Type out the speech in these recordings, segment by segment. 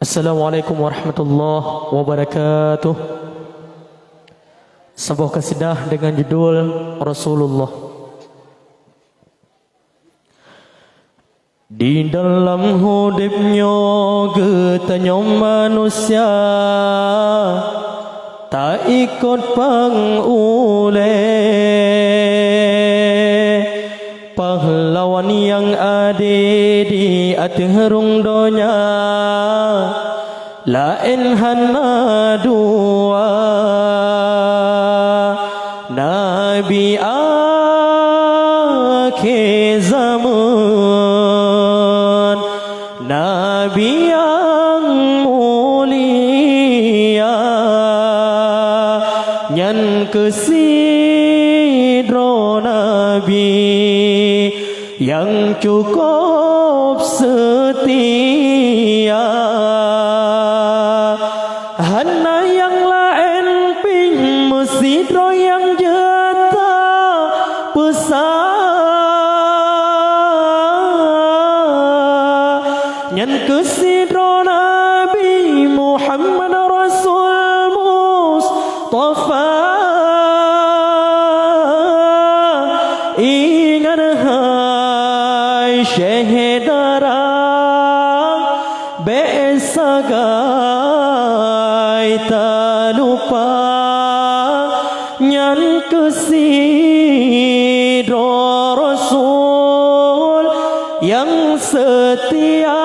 Assalamualaikum warahmatullahi wabarakatuh. Sebuah kasidah dengan judul Rasulullah. Di dalam hidupnya getanya manusia tak ikut panguleh, pahlawan yang ada di athirung dunia lain hana dua. Nabi akhir zaman, Nabi yang mulia, nyan kesidro Nabi yang cukup setia. Hana yang lain ping mesidro yang jeta pesah, nyan kesidro Nabi Muhammad Rasul Mustafa. Ingat hai syahidara besagai tak lupa, nyan kesidro Rasul yang setia.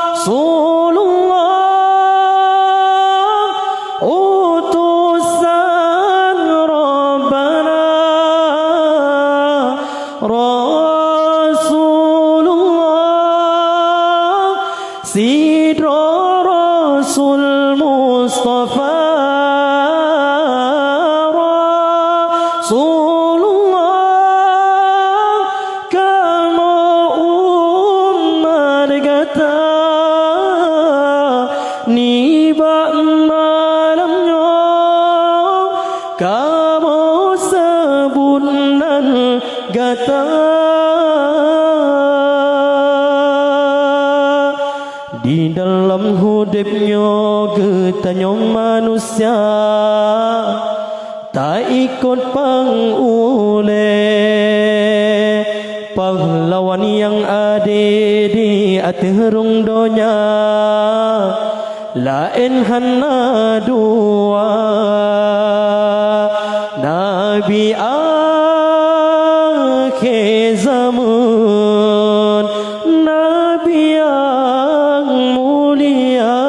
Rasulullah utusan Rabbana, Rasulullah sidro Rasul Mustafa. Rasulullah kamu umat kata niba malamnya kamu sebunan kata. Di dalam hidupnya getanya manusia tak ikut panguleh, pahlawan yang ada di athirung dunia lain hana dua. Nabi akhir zaman, Nabi yang mulia,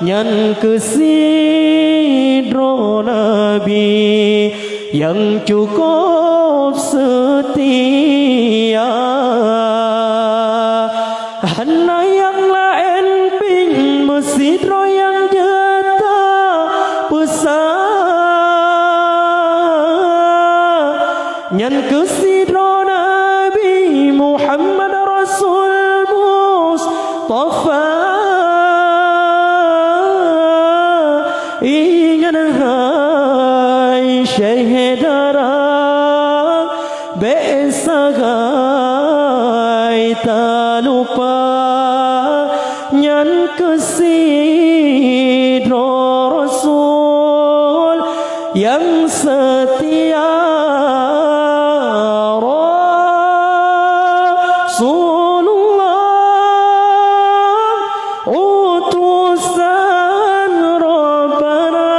nyan kesidro Nabi yang cukup setia. Hana yang lain ping mesidro yang jeta pesah, nyan kesidro Nabi Muhammad Rasul Mustafa. Ingat hai syahidara besagai tak lupa, nyan kesidro Rasul yang setia. Rasulullah utusan Rabbana,